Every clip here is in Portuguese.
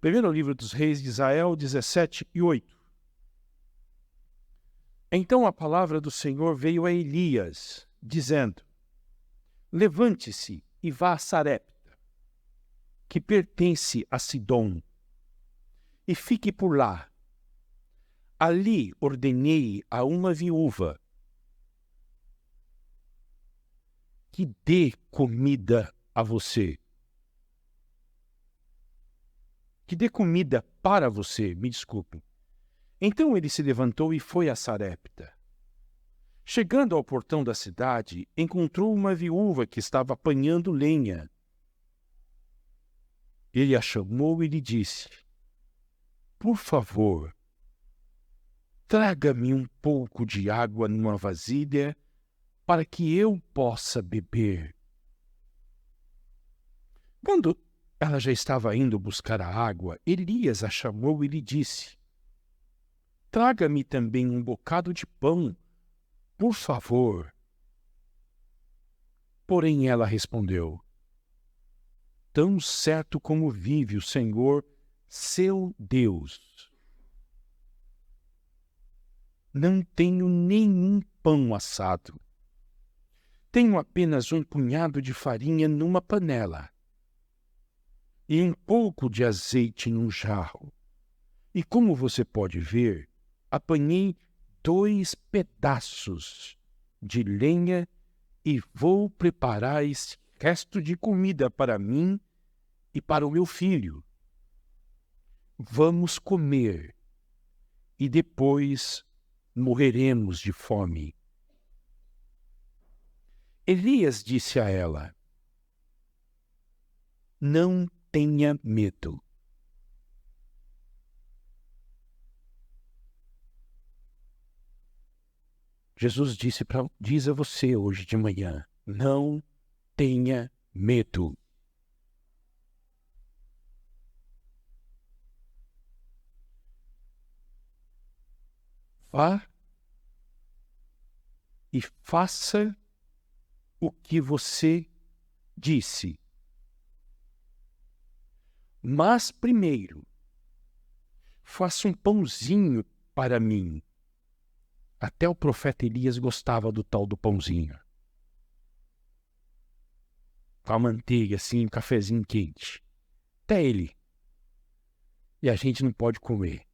Primeiro livro dos Reis de Israel, 17:8. Então a palavra do Senhor veio a Elias, dizendo: Levante-se e vá a Sarepta, que pertence a Sidom, e fique por lá. Ali ordenei a uma viúva que dê comida a você. Que dê comida para você, me desculpe. Então ele se levantou e foi a Sarepta. Chegando ao portão da cidade, encontrou uma viúva que estava apanhando lenha. Ele a chamou e lhe disse: Por favor, traga-me um pouco de água numa vasilha para que eu possa beber. Quando ela já estava indo buscar a água, Elias a chamou e lhe disse: Traga-me também um bocado de pão, por favor. Porém ela respondeu: Tão certo como vive o Senhor, seu Deus, não tenho nenhum pão assado. Tenho apenas um punhado de farinha numa panela e um pouco de azeite num jarro. E como você pode ver, apanhei 2 pedaços de lenha e vou preparar esse resto de comida para mim e para o meu filho. Vamos comer e depois morreremos de fome. Elias disse a ela: Não tenha medo. Jesus diz a você hoje de manhã: não tenha medo. Vá e faça o que você disse. Mas primeiro, faça um pãozinho para mim. Até o profeta Elias gostava do tal do pãozinho. Com a manteiga, assim, um cafezinho quente. Até ele. E a gente não pode comer.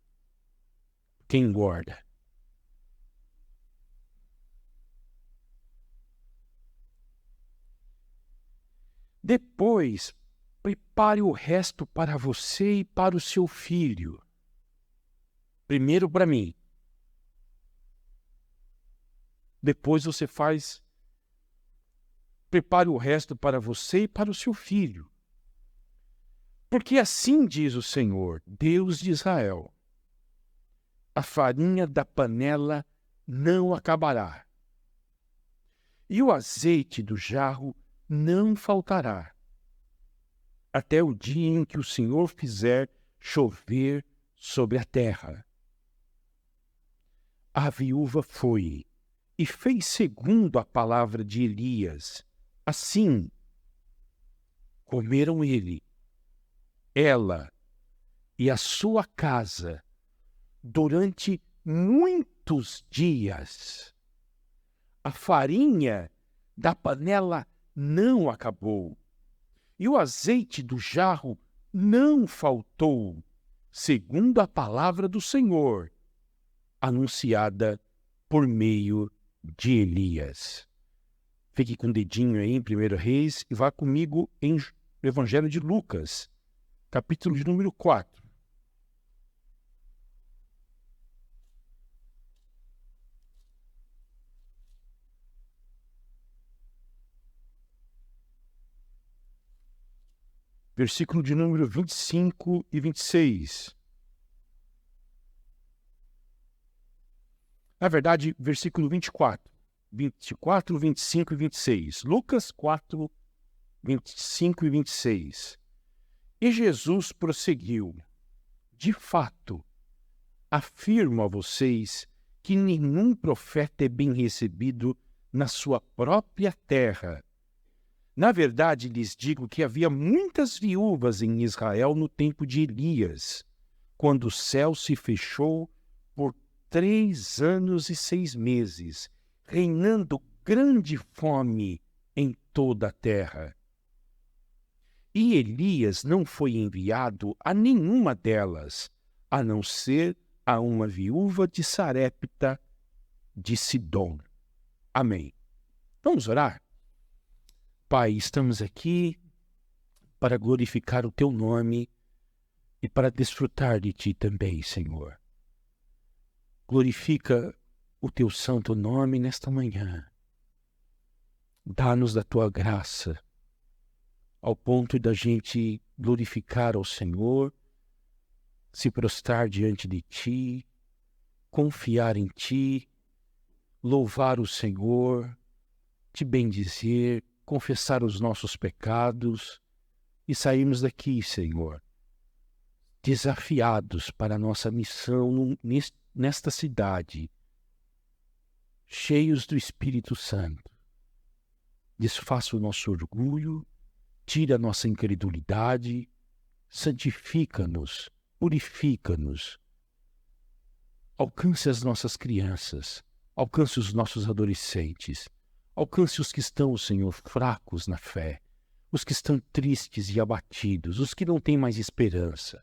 Quem engorda? Depois, prepare o resto para você e para o seu filho. Primeiro para mim. Depois você prepare o resto para você e para o seu filho. Porque assim diz o Senhor, Deus de Israel: a farinha da panela não acabará, e o azeite do jarro não faltará, até o dia em que o Senhor fizer chover sobre a terra. A viúva foi e fez segundo a palavra de Elias. Assim, comeram ele, ela e a sua casa durante muitos dias. A farinha da panela não acabou, e o azeite do jarro não faltou, segundo a palavra do Senhor, anunciada por meio de Elias. Fique com o dedinho aí em 1 Reis e vá comigo em Evangelho de Lucas, capítulo de número 4. Versículo de número 25 e 26. Na verdade, versículo 24. 24, 25 e 26. Lucas 4, 25 e 26. E Jesus prosseguiu: De fato, afirmo a vocês que nenhum profeta é bem recebido na sua própria terra. Na verdade, lhes digo que havia muitas viúvas em Israel no tempo de Elias, quando o céu se fechou por 3 anos e 6 meses, reinando grande fome em toda a terra. E Elias não foi enviado a nenhuma delas, a não ser a uma viúva de Sarepta de Sidom. Amém. Vamos orar? Pai, estamos aqui para glorificar o Teu nome e para desfrutar de Ti também, Senhor. Glorifica o Teu santo nome nesta manhã. Dá-nos da Tua graça, ao ponto da gente glorificar ao Senhor, se prostrar diante de Ti, confiar em Ti, louvar o Senhor, Te bendizer, confessar os nossos pecados e sairmos daqui, Senhor, desafiados para a nossa missão nesta cidade, cheios do Espírito Santo. Desfaça o nosso orgulho, tira a nossa incredulidade, santifica-nos, purifica-nos. Alcance as nossas crianças, alcance os nossos adolescentes, alcance os que estão, Senhor, fracos na fé, os que estão tristes e abatidos, os que não têm mais esperança.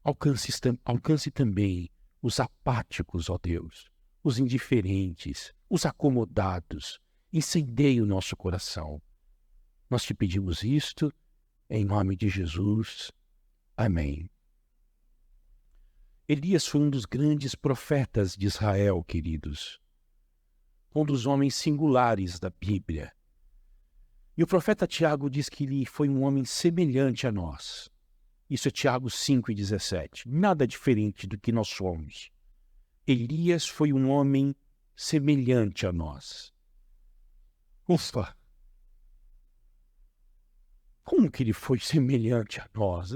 Alcance também os apáticos, ó Deus, os indiferentes, os acomodados. Incendeie o nosso coração. Nós te pedimos isto, em nome de Jesus. Amém. Elias foi um dos grandes profetas de Israel, queridos. Um dos homens singulares da Bíblia. E o profeta Tiago diz que ele foi um homem semelhante a nós. Isso é Tiago 5,17. Nada diferente do que nós somos. Elias foi um homem semelhante a nós. Ufa! Como que ele foi semelhante a nós?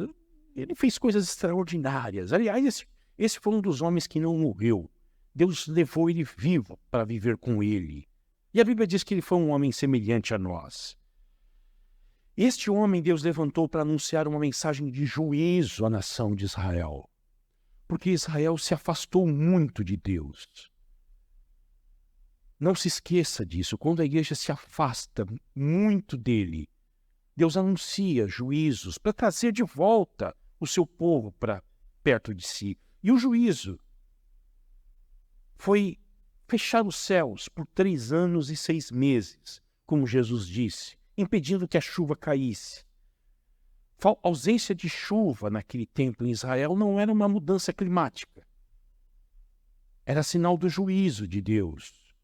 Ele fez coisas extraordinárias. Aliás, esse foi um dos homens que não morreu. Deus levou ele vivo para viver com ele. E a Bíblia diz que ele foi um homem semelhante a nós. Este homem Deus levantou para anunciar uma mensagem de juízo à nação de Israel. Porque Israel se afastou muito de Deus. Não se esqueça disso. Quando a igreja se afasta muito dele, Deus anuncia juízos para trazer de volta o seu povo para perto de si. E o juízo foi fechar os céus por 3 anos e 6 meses, como Jesus disse, impedindo que a chuva caísse. A ausência de chuva naquele tempo em Israel não era uma mudança climática. Era sinal do juízo de Deus.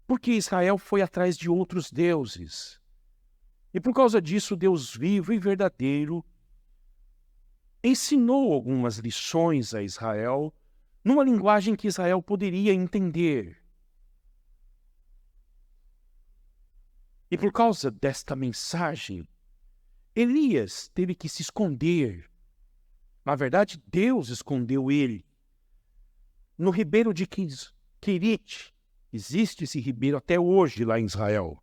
Porque Israel foi atrás de outros deuses. E por causa disso, Deus vivo e verdadeiro ensinou algumas lições a Israel numa linguagem que Israel poderia entender. E por causa desta mensagem, Elias teve que se esconder. Na verdade, Deus escondeu ele. No ribeiro de Querite, existe esse ribeiro até hoje lá em Israel.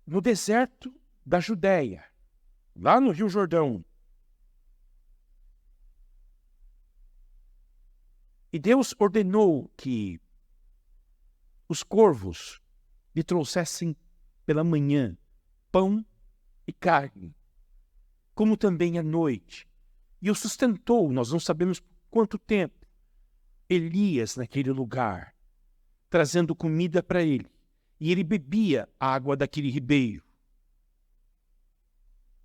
No deserto da Judéia, lá no Rio Jordão. E Deus ordenou que os corvos lhe trouxessem pela manhã pão e carne, como também à noite. E o sustentou, nós não sabemos por quanto tempo, Elias naquele lugar, trazendo comida para ele. E ele bebia a água daquele ribeiro,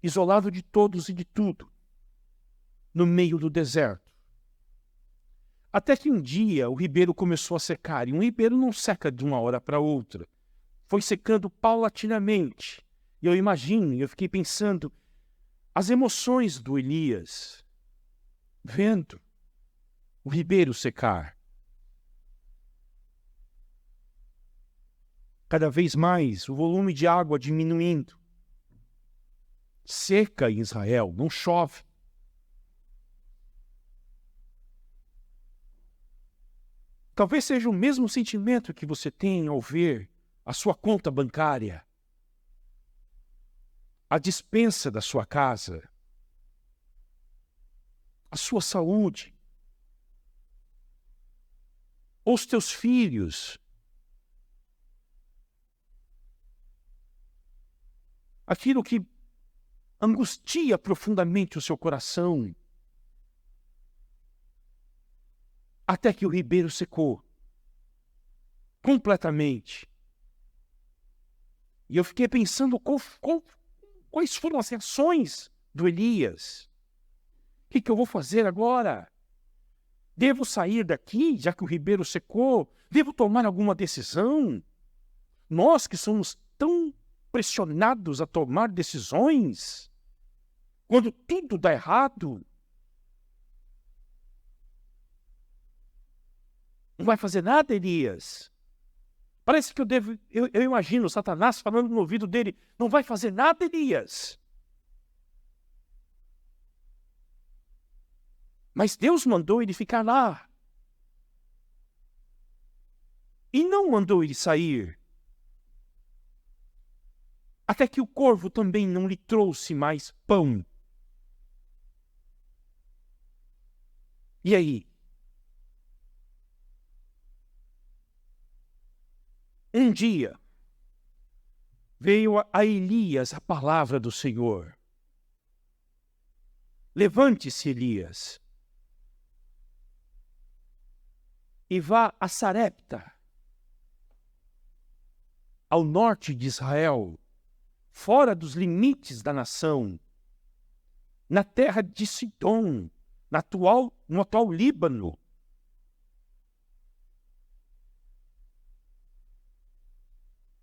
isolado de todos e de tudo, no meio do deserto. Até que um dia o ribeiro começou a secar, e um ribeiro não seca de uma hora para outra. Foi secando paulatinamente. E eu fiquei pensando, as emoções do Elias, vendo o ribeiro secar. Cada vez mais o volume de água diminuindo. Seca em Israel, não chove. Talvez seja o mesmo sentimento que você tem ao ver a sua conta bancária, a despensa da sua casa, a sua saúde, ou os teus filhos, aquilo que angustia profundamente o seu coração, até que o ribeiro secou completamente. E eu fiquei pensando quais foram as reações do Elias. O que eu vou fazer agora? Devo sair daqui, já que o ribeiro secou? Devo tomar alguma decisão? Nós que somos tão pressionados a tomar decisões, quando tudo dá errado, não vai fazer nada, Elias? Parece que eu imagino Satanás falando no ouvido dele, não vai fazer nada, Elias. Mas Deus mandou ele ficar lá. E não mandou ele sair. Até que o corvo também não lhe trouxe mais pão. E aí? Um dia, veio a Elias a palavra do Senhor. Levante-se, Elias, e vá a Sarepta, ao norte de Israel, fora dos limites da nação, na terra de Sidom, no atual Líbano.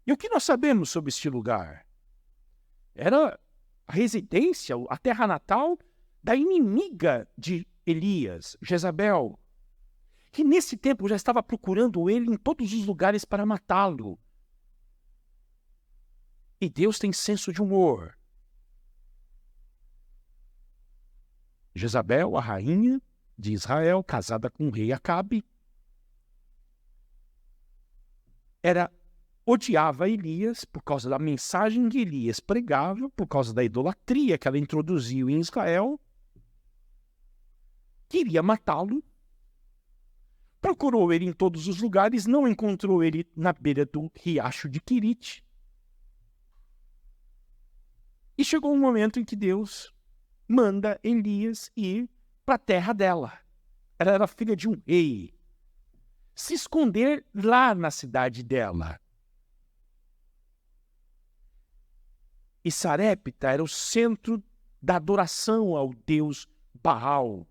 E o que nós sabemos sobre este lugar? Era a residência, a terra natal da inimiga de Elias, Jezabel, que nesse tempo já estava procurando ele em todos os lugares para matá-lo. E Deus tem senso de humor. Jezabel, a rainha de Israel, casada com o rei Acabe, odiava Elias por causa da mensagem que Elias pregava, por causa da idolatria que ela introduziu em Israel. Queria matá-lo. Procurou ele em todos os lugares, não encontrou ele na beira do riacho de Querite. E chegou um momento em que Deus manda Elias ir para a terra dela. Ela era filha de um rei. Se esconder lá na cidade dela. E Sarepta era o centro da adoração ao deus Baal.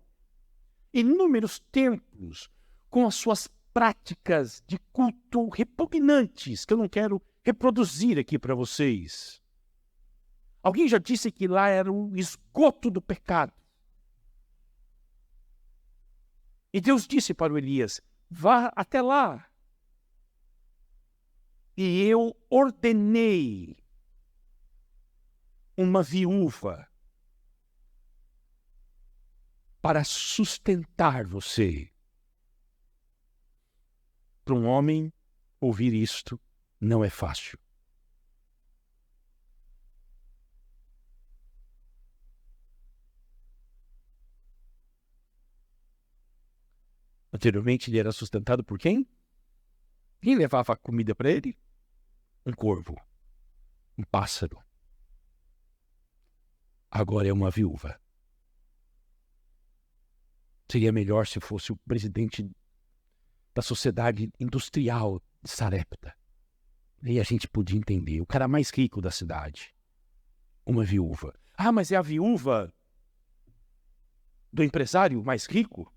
Inúmeros templos com as suas práticas de culto repugnantes, que eu não quero reproduzir aqui para vocês. Alguém já disse que lá era o esgoto do pecado. E Deus disse para o Elias, vá até lá. E eu ordenei uma viúva para sustentar você. Para um homem, ouvir isto não é fácil. Anteriormente ele era sustentado por quem? Quem levava a comida para ele? Um corvo, um pássaro. Agora é uma viúva. Seria melhor se fosse o presidente da sociedade industrial de Sarepta. E a gente podia entender. O cara mais rico da cidade. Uma viúva. Ah, mas é a viúva do empresário mais rico?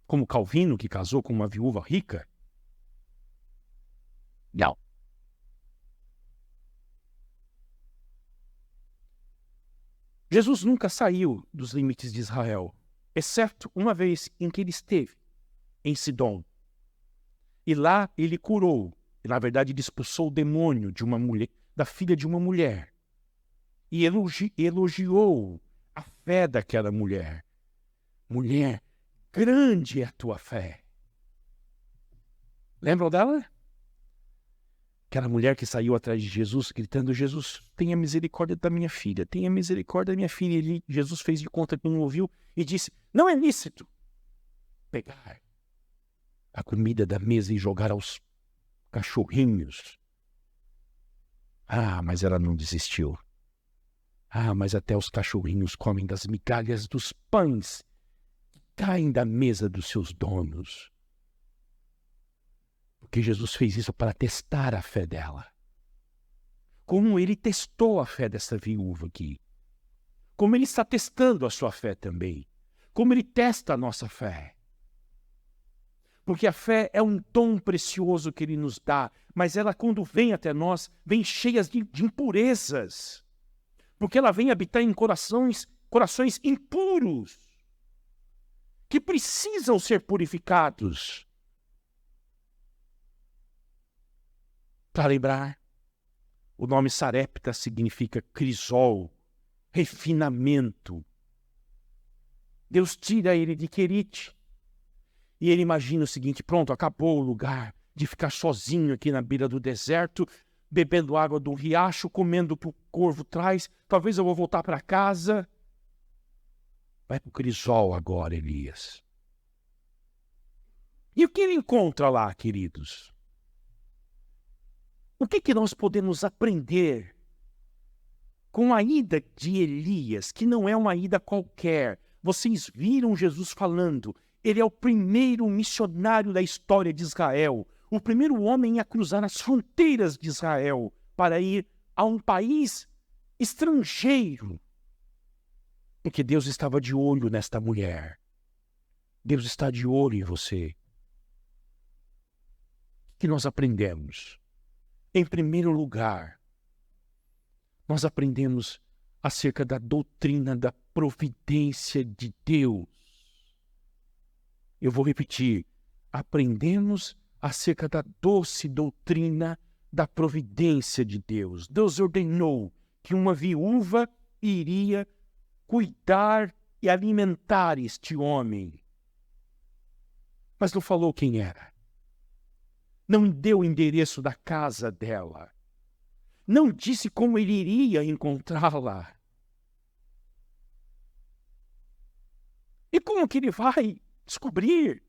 Como Calvino, que casou com uma viúva rica? Não. Jesus nunca saiu dos limites de Israel, exceto uma vez em que ele esteve em Sidom. E lá ele curou, e na verdade ele expulsou o demônio de uma mulher, da filha de uma mulher. E elogiou a fé daquela mulher. Mulher, grande é a tua fé. Lembram dela? Aquela mulher que saiu atrás de Jesus, gritando: Jesus, tenha misericórdia da minha filha, tenha misericórdia da minha filha. Jesus fez de conta que não ouviu e disse: não é lícito pegar a comida da mesa e jogar aos cachorrinhos. Ah, mas ela não desistiu. Ah, mas até os cachorrinhos comem das migalhas dos pães que caem da mesa dos seus donos. Porque Jesus fez isso para testar a fé dela. Como ele testou a fé dessa viúva aqui. Como ele está testando a sua fé também. Como ele testa a nossa fé. Porque a fé é um dom precioso que ele nos dá, mas ela, quando vem até nós, vem cheia de impurezas. Porque ela vem habitar em corações impuros, que precisam ser purificados. Para lembrar, o nome Sarepta significa crisol, refinamento. Deus tira ele de Querite. E ele imagina o seguinte: pronto, acabou o lugar de ficar sozinho aqui na beira do deserto, bebendo água do riacho, comendo o que o corvo traz. Talvez eu vou voltar para casa. Vai para o crisol agora, Elias. E o que ele encontra lá, queridos? O que nós podemos aprender com a ida de Elias, que não é uma ida qualquer? Vocês viram Jesus falando. Ele é o primeiro missionário da história de Israel, o primeiro homem a cruzar as fronteiras de Israel para ir a um país estrangeiro. Porque Deus estava de olho nesta mulher. Deus está de olho em você. O que nós aprendemos? Em primeiro lugar, nós aprendemos acerca da doutrina da providência de Deus. Eu vou repetir. Aprendemos acerca da doce doutrina da providência de Deus. Deus ordenou que uma viúva iria cuidar e alimentar este homem. Mas não falou quem era. Não deu o endereço da casa dela. Não disse como ele iria encontrá-la. E como que ele vai descobrir?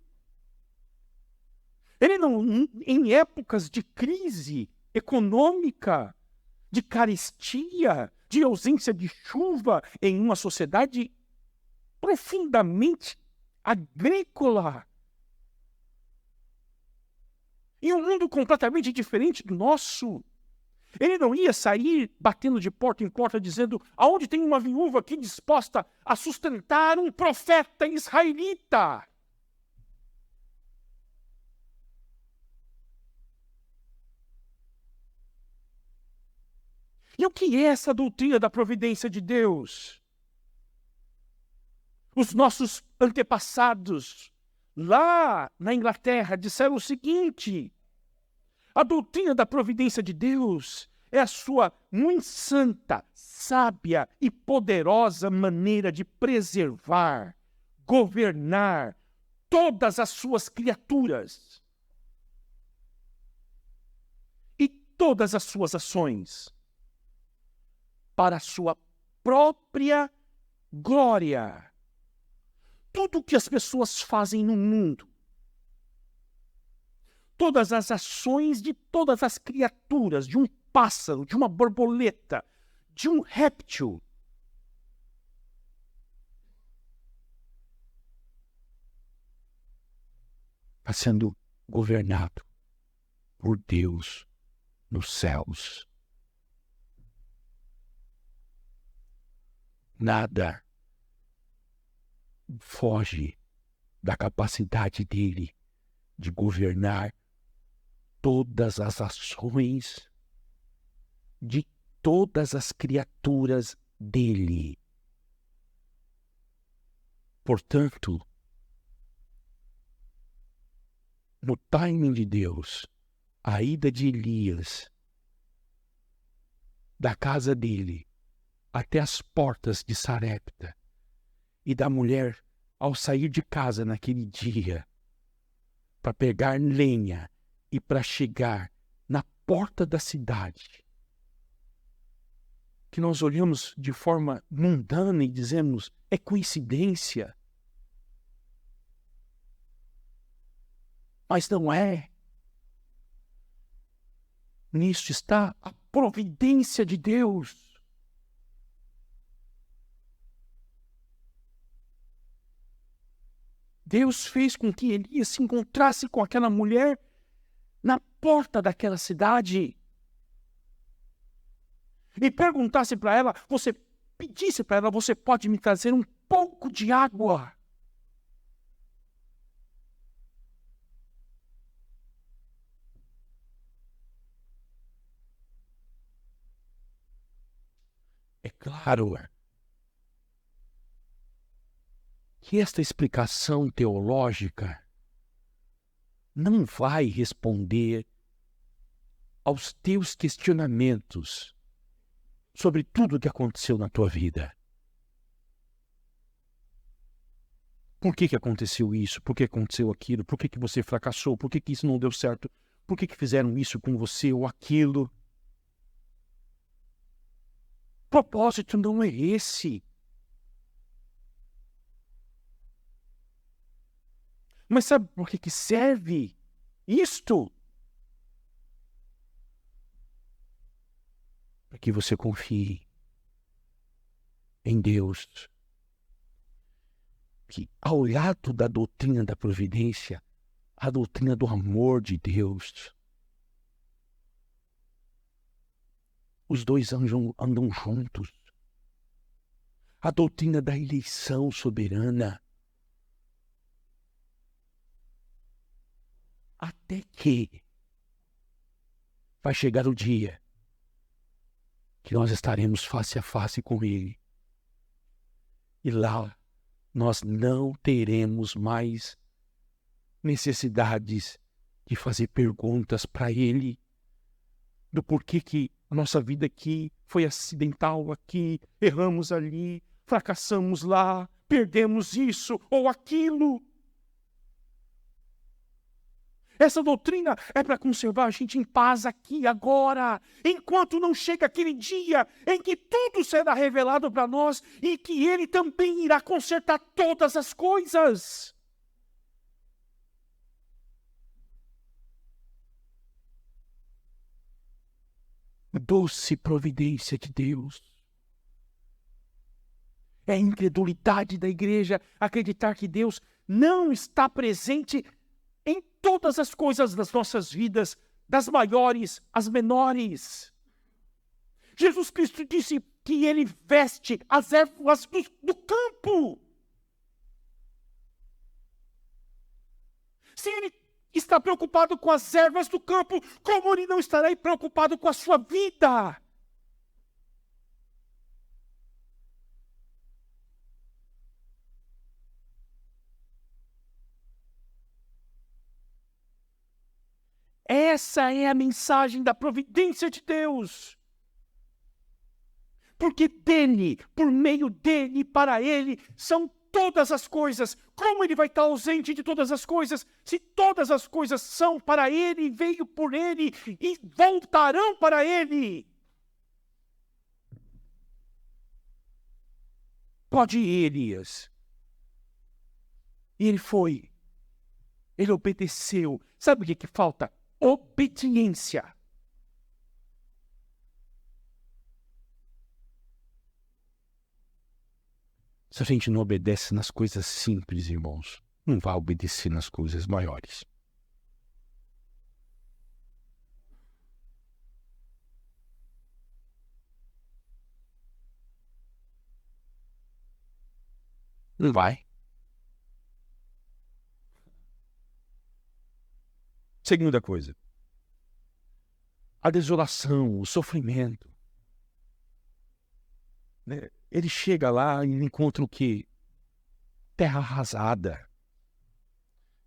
Ele não, em épocas de crise econômica, de carestia, de ausência de chuva, em uma sociedade profundamente agrícola, em um mundo completamente diferente do nosso, ele não ia sair batendo de porta em porta dizendo: aonde tem uma viúva aqui disposta a sustentar um profeta israelita? E o que é essa doutrina da providência de Deus? Os nossos antepassados, lá na Inglaterra, disseram o seguinte: a doutrina da providência de Deus é a sua muito santa, sábia e poderosa maneira de preservar, governar todas as suas criaturas e todas as suas ações para a sua própria glória. Tudo o que as pessoas fazem no mundo, todas as ações de todas as criaturas, de um pássaro, de uma borboleta, de um réptil, está sendo governado por Deus nos céus. Nada foge da capacidade dele de governar todas as ações de todas as criaturas dele. Portanto, no timing de Deus, a ida de Elias da casa dele até as portas de Sarepta e da mulher ao sair de casa naquele dia para pegar lenha E para chegar na porta da cidade, que nós olhamos de forma mundana e dizemos, é coincidência. Mas não é. Nisto está a providência de Deus. Deus fez com que Elias se encontrasse com aquela mulher na porta daquela cidade e perguntasse para ela, pedisse para ela, você pode me trazer um pouco de água? É claro que esta explicação teológica não vai responder aos teus questionamentos sobre tudo o que aconteceu na tua vida. Por que aconteceu isso? Por que aconteceu aquilo? Por que você fracassou? Por que isso não deu certo? Por que fizeram isso com você ou aquilo? O propósito não é esse. Mas sabe por que serve isto? Para que você confie em Deus. Que ao lado da doutrina da providência, a doutrina do amor de Deus, os dois andam juntos. A doutrina da eleição soberana. Até que vai chegar o dia que nós estaremos face a face com Ele. E lá nós não teremos mais necessidades de fazer perguntas para Ele do porquê que a nossa vida aqui foi acidental aqui, erramos ali, fracassamos lá, perdemos isso ou aquilo. Essa doutrina é para conservar a gente em paz aqui, agora, enquanto não chega aquele dia em que tudo será revelado para nós e que Ele também irá consertar todas as coisas. Doce providência de Deus. É a incredulidade da igreja acreditar que Deus não está presente em todas as coisas das nossas vidas, das maiores às menores. Jesus Cristo disse que Ele veste as ervas do campo. Se Ele está preocupado com as ervas do campo, como Ele não estará preocupado com a sua vida? Essa é a mensagem da providência de Deus. Porque dele, por meio dele, para ele, são todas as coisas. Como ele vai estar ausente de todas as coisas, se todas as coisas são para ele, veio por ele e voltarão para ele? Pode ir, Elias. E ele foi. Ele obedeceu. Sabe o que falta? Obediência. Se a gente não obedece nas coisas simples, irmãos, não vai obedecer nas coisas maiores. Não vai. Segunda coisa. A desolação, o sofrimento. Né? Ele chega lá e encontra o quê? Terra arrasada.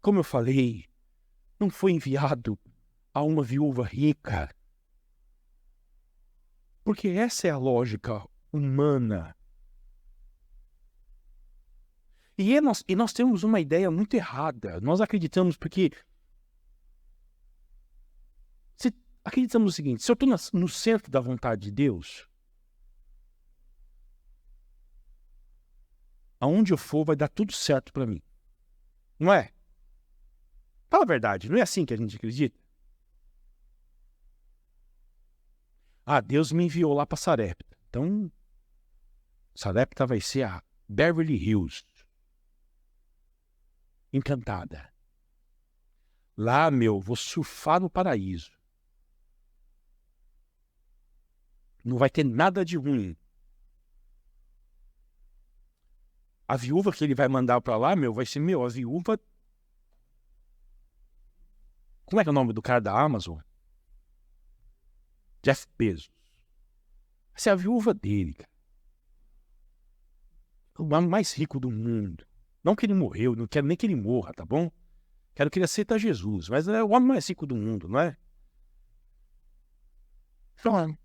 Como eu falei, não foi enviado a uma viúva rica. Porque essa é a lógica humana. E nós temos uma ideia muito errada. Nós acreditamos porque acreditamos no seguinte: se eu estou no centro da vontade de Deus, aonde eu for vai dar tudo certo para mim. Não é? Fala a verdade, não é assim que a gente acredita? Ah, Deus me enviou lá para Sarepta. Então, Sarepta vai ser a Beverly Hills. Encantada. Lá, vou surfar no paraíso. Não vai ter nada de ruim. A viúva que ele vai mandar para lá, vai ser, a viúva... Como é que é o nome do cara da Amazon? Jeff Bezos. Vai ser a viúva dele, cara. O homem mais rico do mundo. Não que ele morreu, não quero nem que ele morra, tá bom? Quero que ele aceite Jesus, mas é o homem mais rico do mundo, não é? Então,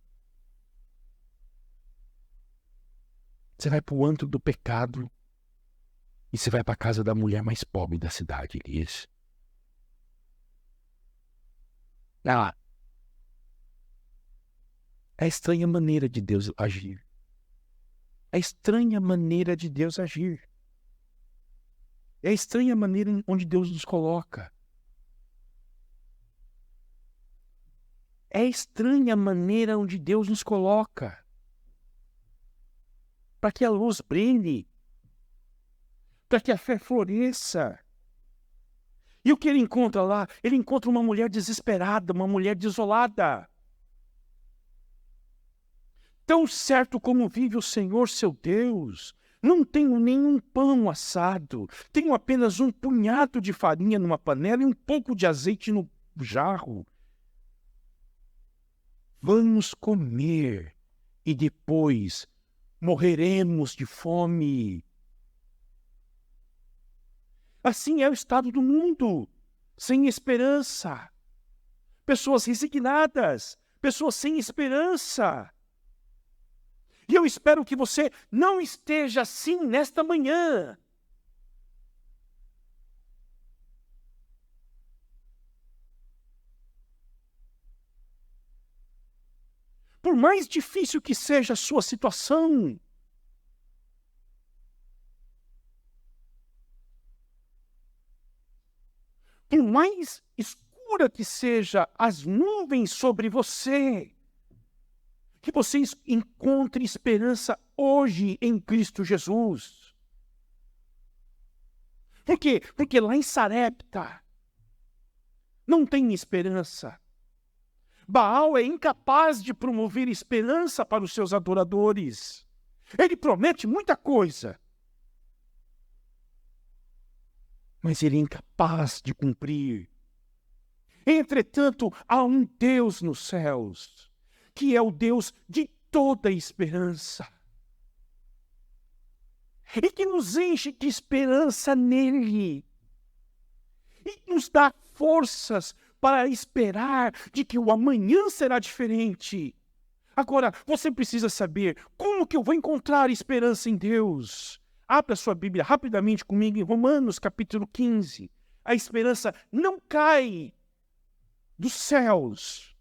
você vai para o antro do pecado e você vai para a casa da mulher mais pobre da cidade, Elias. Ah, é a estranha maneira de Deus agir. É a estranha maneira de Deus agir. É a estranha maneira onde Deus nos coloca. É a estranha maneira onde Deus nos coloca. Para que a luz brilhe. Para que a fé floresça. E o que ele encontra lá? Ele encontra uma mulher desesperada, uma mulher desolada. Tão certo como vive o Senhor seu Deus, não tenho nenhum pão assado, tenho apenas um punhado de farinha numa panela e um pouco de azeite no jarro. Vamos comer e depois morreremos de fome. Assim é o estado do mundo, sem esperança. Pessoas resignadas, pessoas sem esperança. E eu espero que você não esteja assim nesta manhã. Por mais difícil que seja a sua situação, por mais escura que seja as nuvens sobre você, que você encontre esperança hoje em Cristo Jesus. Por quê? Porque lá em Sarepta não tem esperança. Baal é incapaz de promover esperança para os seus adoradores. Ele promete muita coisa, mas ele é incapaz de cumprir. Entretanto, há um Deus nos céus, que é o Deus de toda esperança, e que nos enche de esperança nele, e nos dá forças para esperar de que o amanhã será diferente. Agora, você precisa saber como que eu vou encontrar esperança em Deus. Abra sua Bíblia rapidamente comigo em Romanos capítulo 15. A esperança não cai dos céus.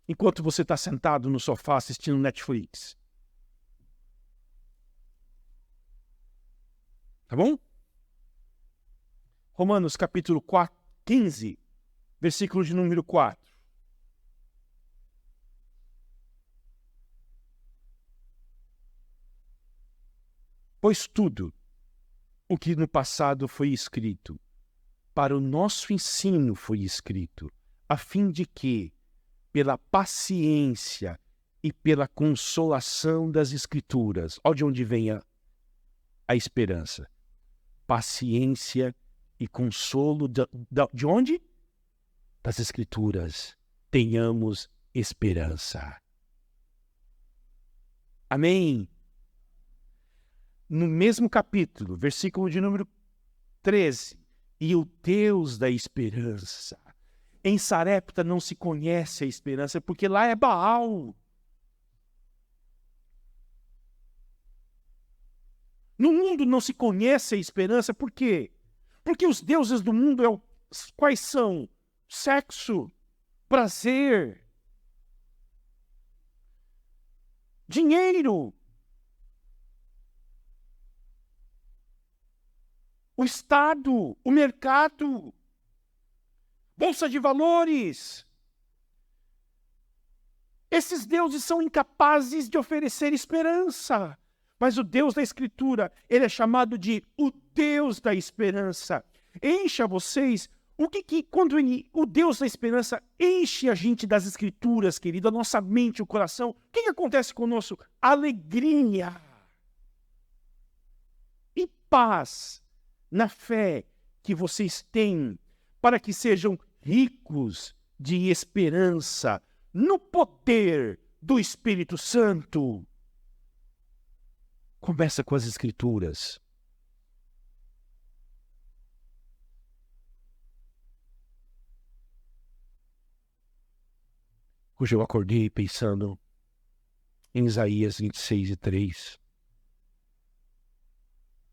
Enquanto você está sentado no sofá assistindo Netflix. Tá bom? Romanos capítulo 15, versículo de número 4. Pois tudo o que no passado foi escrito, para o nosso ensino foi escrito, a fim de que, pela paciência e pela consolação das Escrituras, olha de onde vem a esperança. Paciência e consolo de onde? Das Escrituras. Tenhamos esperança. Amém? No mesmo capítulo, versículo de número 13. E o Deus da esperança. Em Sarepta não se conhece a esperança, porque lá é Baal. No mundo não se conhece a esperança, por quê? Porque os deuses do mundo quais são? Sexo, prazer, dinheiro, o Estado, o mercado, bolsa de valores. Esses deuses são incapazes de oferecer esperança. Mas o Deus da Escritura, ele é chamado de o Deus da esperança. Encha vocês, quando o Deus da esperança enche a gente das Escrituras, querido, a nossa mente, o coração, o que acontece conosco? Alegria e paz na fé que vocês têm, para que sejam ricos de esperança no poder do Espírito Santo. Começa com as Escrituras. Hoje eu acordei pensando em Isaías 26:3.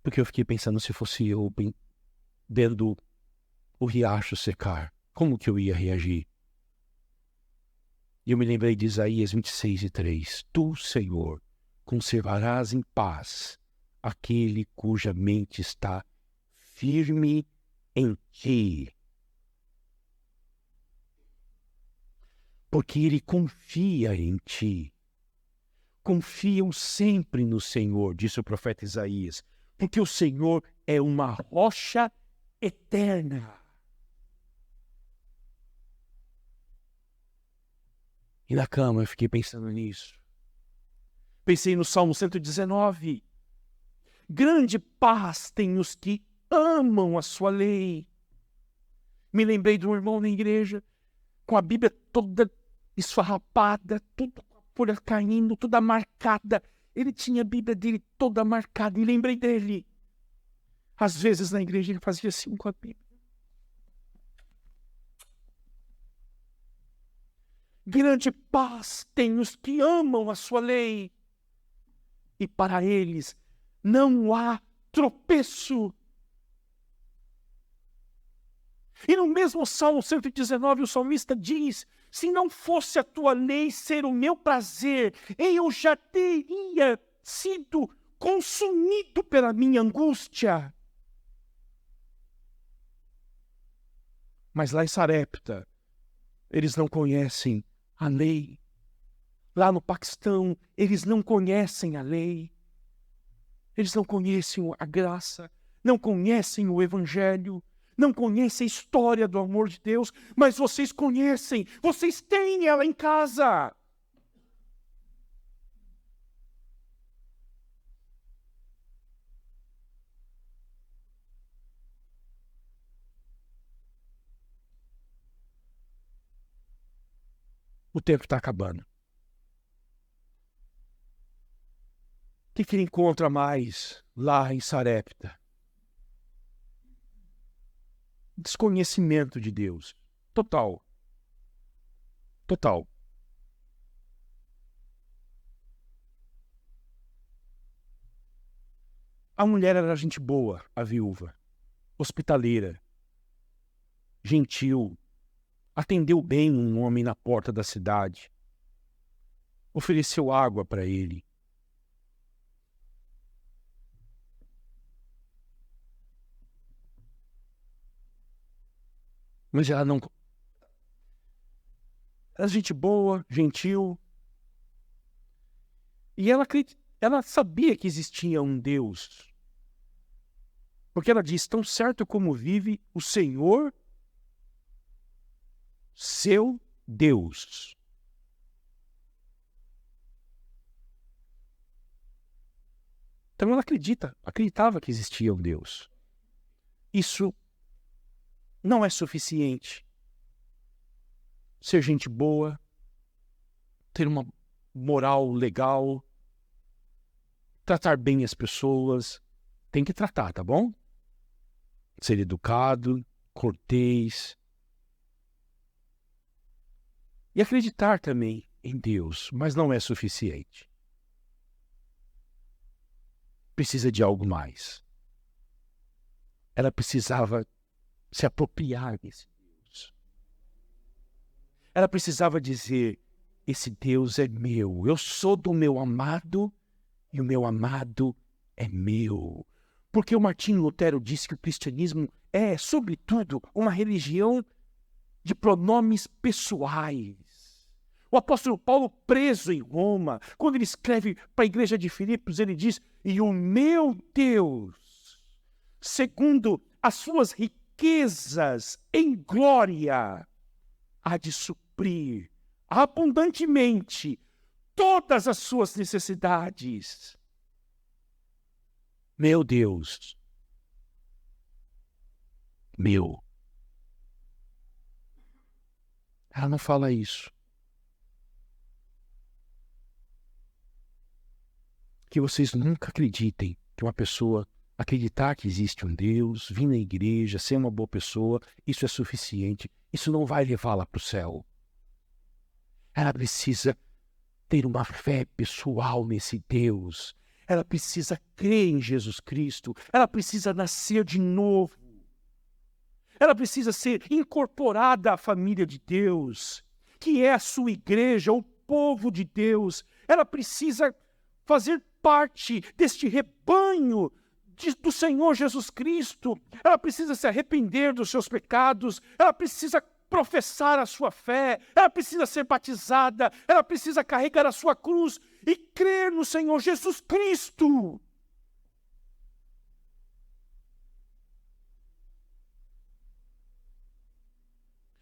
Porque eu fiquei pensando, se fosse eu vendo o riacho secar, como que eu ia reagir? E eu me lembrei de Isaías 26:3. Tu, Senhor, conservarás em paz aquele cuja mente está firme em ti. Porque ele confia em ti. Confiam sempre no Senhor, disse o profeta Isaías, porque o Senhor é uma rocha eterna. E na cama eu fiquei pensando nisso. Pensei no Salmo 119. Grande paz tem os que amam a sua lei. Me lembrei de um irmão na igreja, com a Bíblia toda esfarrapada, toda com a folha caindo, toda marcada. Ele tinha a Bíblia dele toda marcada e lembrei dele. Às vezes na igreja ele fazia assim com a Bíblia. Grande paz tem os que amam a sua lei, e para eles não há tropeço. E no mesmo Salmo 119, o salmista diz: se não fosse a tua lei ser o meu prazer, eu já teria sido consumido pela minha angústia. Mas lá em Sarepta, eles não conhecem a lei. Lá no Paquistão, eles não conhecem a lei. Eles não conhecem a graça, não conhecem o Evangelho, não conhecem a história do amor de Deus, mas vocês conhecem, vocês têm ela em casa. O tempo está acabando. O que ele encontra mais lá em Sarepta? Desconhecimento de Deus. Total. Total. A mulher era gente boa, a viúva. Hospitaleira. Gentil. Atendeu bem um homem na porta da cidade. Ofereceu água para ele. Mas ela não... Era gente boa, gentil. E ela sabia que existia um Deus. Porque ela diz: tão certo como vive o Senhor, seu Deus. Então ela acreditava que existia um Deus. Isso não é suficiente. Ser gente boa, ter uma moral legal, tratar bem as pessoas, tem que tratar, tá bom? Ser educado, cortês. E acreditar também em Deus, mas não é suficiente. precisa de algo mais. Ela precisava se apropriar desse Deus. Ela precisava dizer: esse Deus é meu. Eu sou do meu amado e o meu amado é meu. Porque o Martinho Lutero disse que o cristianismo é, sobretudo, uma religião de pronomes pessoais. O apóstolo Paulo, preso em Roma, quando ele escreve para a igreja de Filipos, ele diz: e o meu Deus, segundo as suas riquezas em glória, há de suprir abundantemente todas as suas necessidades. Meu Deus, meu. Ela não fala isso. Que vocês nunca acreditem que uma pessoa acreditar que existe um Deus, vir na igreja, ser uma boa pessoa, isso é suficiente. Isso não vai levá-la para o céu. Ela precisa ter uma fé pessoal nesse Deus. Ela precisa crer em Jesus Cristo. Ela precisa nascer de novo. Ela precisa ser incorporada à família de Deus, que é a sua igreja, o povo de Deus. Ela precisa fazer parte deste rebanho do Senhor Jesus Cristo. Ela precisa se arrepender dos seus pecados. Ela precisa professar a sua fé. Ela precisa ser batizada. Ela precisa carregar a sua cruz e crer no Senhor Jesus Cristo.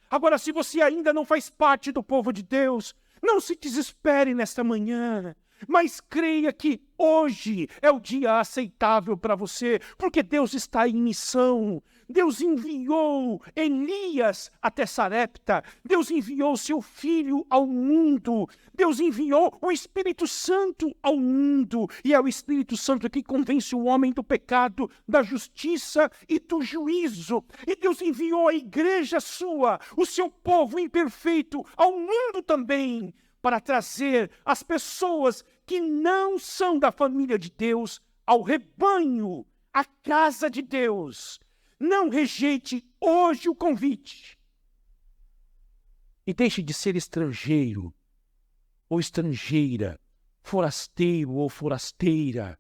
Agora, se você ainda não faz parte do povo de Deus, não se desespere nesta manhã, mas creia que hoje é o dia aceitável para você, porque Deus está em missão. Deus enviou Elias até Sarepta. Deus enviou seu filho ao mundo. Deus enviou o Espírito Santo ao mundo. E é o Espírito Santo que convence o homem do pecado, da justiça e do juízo. E Deus enviou a igreja sua, o seu povo imperfeito, ao mundo também, para trazer as pessoas que não são da família de Deus ao rebanho, à casa de Deus. Não rejeite hoje o convite. E deixe de ser estrangeiro ou estrangeira, forasteiro ou forasteira.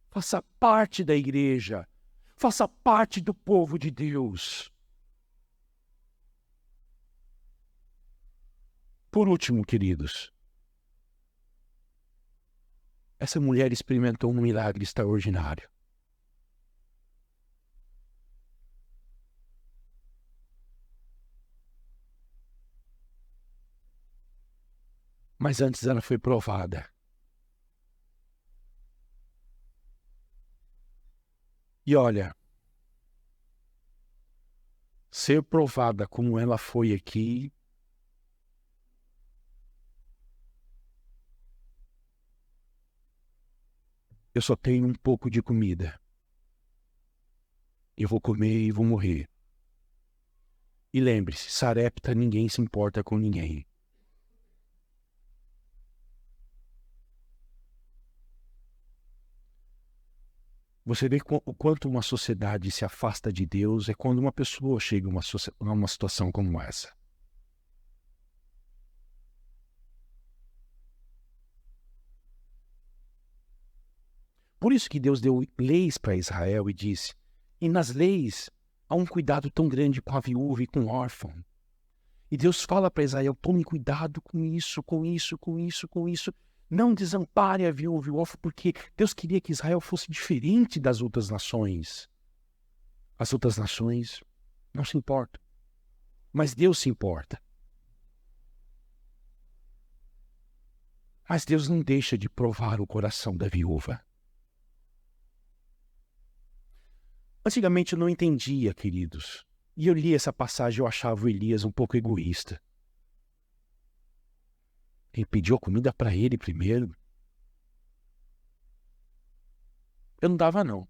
Faça parte da igreja. Faça parte do povo de Deus. Por último, queridos, essa mulher experimentou um milagre extraordinário. Mas antes ela foi provada. E olha, ser provada como ela foi aqui, eu só tenho um pouco de comida. Eu vou comer e vou morrer. E lembre-se, Sarepta, ninguém se importa com ninguém. Você vê o quanto uma sociedade se afasta de Deus é quando uma pessoa chega a uma situação como essa. Por isso que Deus deu leis para Israel e disse, e nas leis há um cuidado tão grande com a viúva e com o órfão. E Deus fala para Israel, tome cuidado com isso, com isso, com isso, com isso. Não desampare a viúva e o órfão, porque Deus queria que Israel fosse diferente das outras nações. As outras nações não se importam, mas Deus se importa. Mas Deus não deixa de provar o coração da viúva. Antigamente eu não entendia, queridos. E eu li essa passagem e eu achava o Elias um pouco egoísta. Ele pediu a comida para ele primeiro. Eu não dava, não.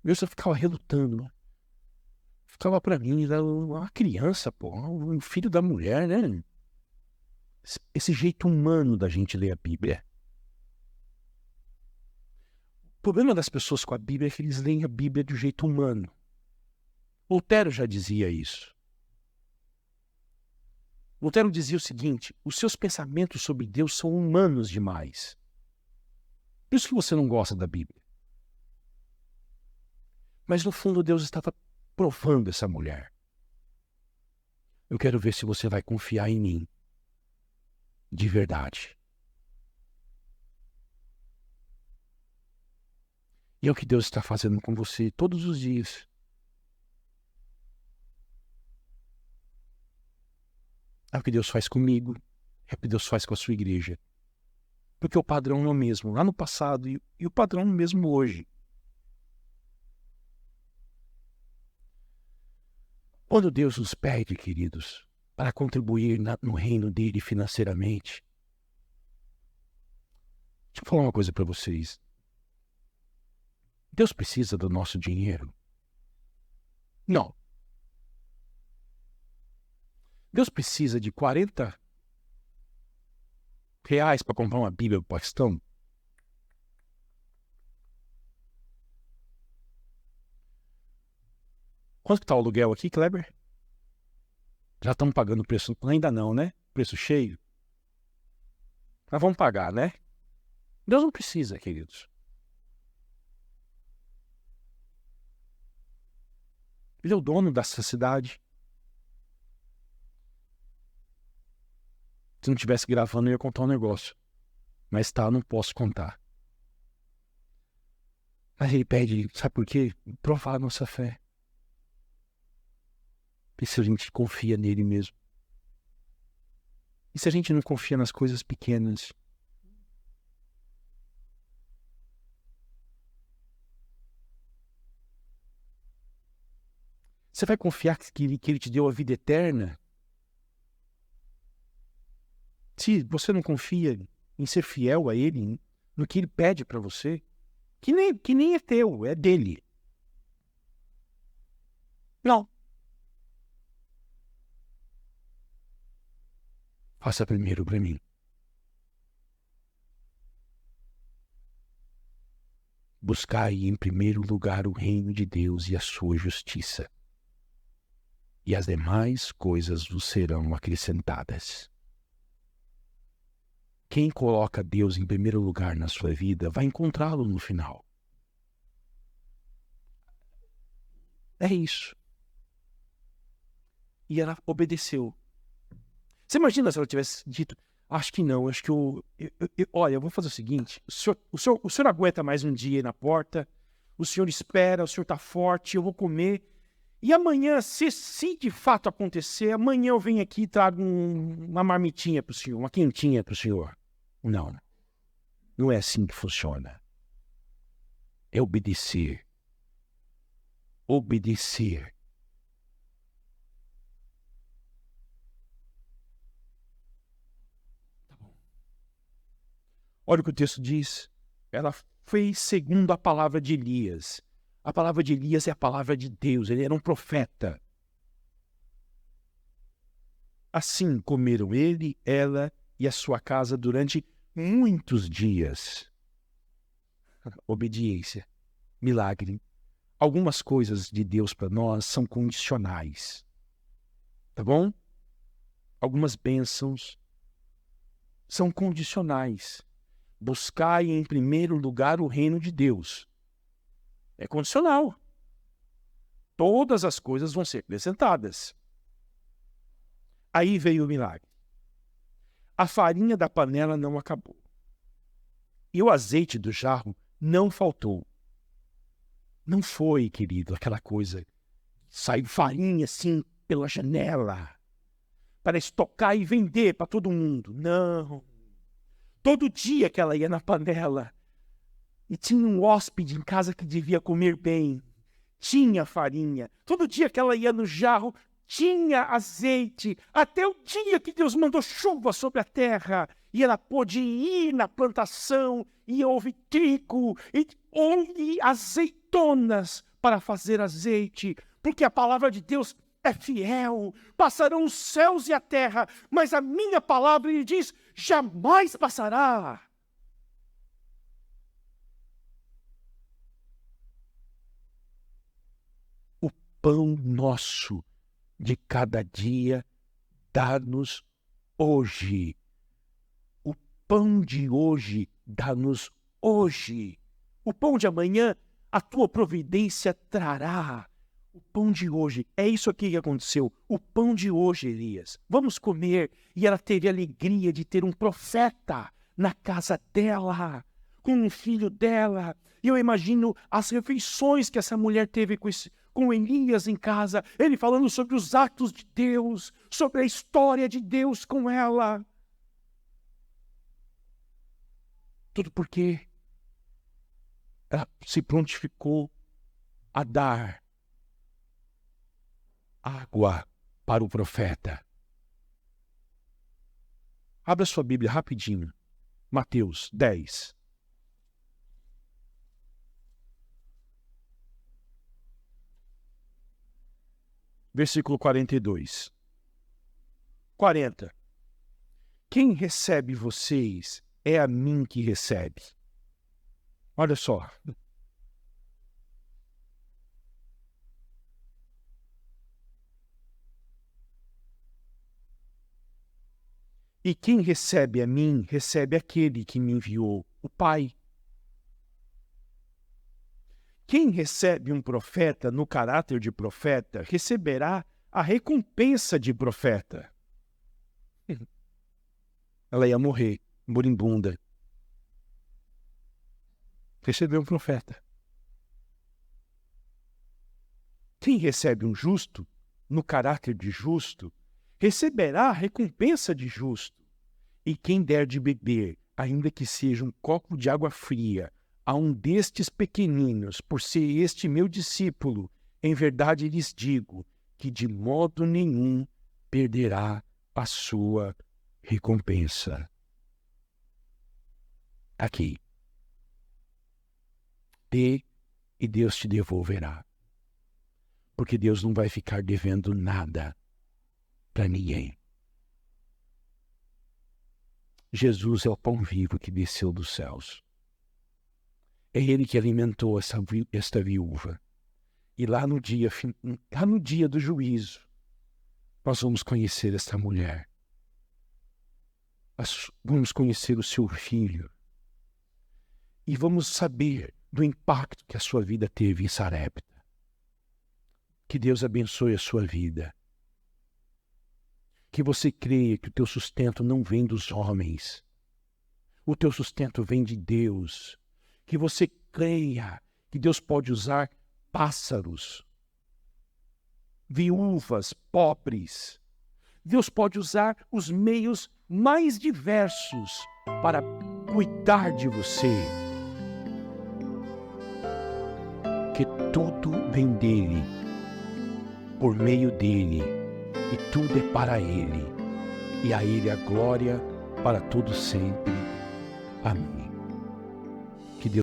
Eu só ficava relutando. Né? Ficava para mim, uma criança, pô, um filho da mulher, né? esse jeito humano da gente ler a Bíblia. O problema das pessoas com a Bíblia é que eles leem a Bíblia do jeito humano. Lutero já dizia isso. Lutero dizia o seguinte: os seus pensamentos sobre Deus são humanos demais. Por isso que você não gosta da Bíblia. Mas no fundo Deus estava provando essa mulher. Eu quero ver se você vai confiar em mim. De verdade. E é o que Deus está fazendo com você todos os dias. É o que Deus faz comigo. É o que Deus faz com a sua igreja. Porque o padrão é o mesmo lá no passado e o padrão é o mesmo hoje. Quando Deus nos pede, queridos, para contribuir no reino dele financeiramente, deixa eu falar uma coisa para vocês. Deus precisa do nosso dinheiro? Não. Deus precisa de 40 reais para comprar uma Bíblia para o Paquistão? Quanto está o aluguel aqui, Kleber? Já estamos pagando o preço? Ainda não, né? Preço cheio? Mas vamos pagar, né? Deus não precisa, queridos. Ele é o dono dessa cidade. Se não estivesse gravando, eu ia contar um negócio. Mas tá, não posso contar. Mas ele pede, sabe por quê? Provar a nossa fé. E se a gente confia nele mesmo? E se a gente não confia nas coisas pequenas? Você vai confiar que ele te deu a vida eterna? Se você não confia em ser fiel a ele, no que ele pede para você, que nem é teu, é dele. Não. Faça primeiro para mim. Buscai em primeiro lugar o reino de Deus e a sua justiça, e as demais coisas vos serão acrescentadas. Quem coloca Deus em primeiro lugar na sua vida vai encontrá-lo no final. É isso. E ela obedeceu. Você imagina se ela tivesse dito: acho que não, acho que olha, eu vou fazer o seguinte, o senhor aguenta mais um dia aí na porta, o senhor espera, o senhor está forte, eu vou comer, e amanhã, se de fato acontecer, amanhã eu venho aqui e trago uma marmitinha para o senhor, uma quentinha para o senhor. Não, não é assim que funciona. É obedecer. Obedecer. Olha o que o texto diz. Ela fez segundo a palavra de Elias. A palavra de Elias é a palavra de Deus. Ele era um profeta. Assim comeram ele, ela e a sua casa durante muitos dias. Obediência. Milagre. Algumas coisas de Deus para nós são condicionais. Tá bom? Algumas bênçãos são condicionais. Buscai em primeiro lugar o reino de Deus. É condicional. Todas as coisas vão ser acrescentadas. Aí veio o milagre. A farinha da panela não acabou. E o azeite do jarro não faltou. Não foi, querido, aquela coisa. Saiu farinha assim pela janela para estocar e vender para todo mundo. Não. Todo dia que ela ia na panela e tinha um hóspede em casa que devia comer bem, tinha farinha. Todo dia que ela ia no jarro, tinha azeite. Até o dia que Deus mandou chuva sobre a terra e ela pôde ir na plantação e houve trigo e houve azeitonas para fazer azeite. Porque a palavra de Deus é fiel. Passarão os céus e a terra, mas a minha palavra, ele diz, jamais passará. O pão nosso de cada dia dá-nos hoje. O pão de hoje dá-nos hoje. O pão de amanhã a tua providência trará. O pão de hoje, é isso aqui que aconteceu. O pão de hoje, Elias. Vamos comer. E ela teve a alegria de ter um profeta na casa dela, com um filho dela. E eu imagino as refeições que essa mulher teve com Elias em casa. Ele falando sobre os atos de Deus, sobre a história de Deus com ela. Tudo porque ela se prontificou a dar água para o profeta. Abra sua Bíblia rapidinho. Mateus 10. Versículo 42. 40. Quem recebe vocês é a mim que recebe. Olha só. E quem recebe a mim, recebe aquele que me enviou, o Pai. Quem recebe um profeta no caráter de profeta, receberá a recompensa de profeta. Ela ia morrer, moribunda. Recebeu um profeta. Quem recebe um justo, no caráter de justo, receberá a recompensa de justo. E quem der de beber, ainda que seja um copo de água fria, a um destes pequeninos, por ser este meu discípulo, em verdade lhes digo que de modo nenhum perderá a sua recompensa. Aqui. Dê e Deus te devolverá. Porque Deus não vai ficar devendo nada para ninguém. Jesus é o pão vivo que desceu dos céus. É Ele que alimentou esta viúva. E lá no dia do juízo, nós vamos conhecer esta mulher. Nós vamos conhecer o seu filho. E vamos saber do impacto que a sua vida teve em Sarepta. Que Deus abençoe a sua vida. Que você creia que o teu sustento não vem dos homens. O teu sustento vem de Deus. Que você creia que Deus pode usar pássaros, viúvas, pobres. Deus pode usar os meios mais diversos para cuidar de você. Que tudo vem dele, por meio dele, e tudo é para ele, e a ele a glória para todo sempre. Amém.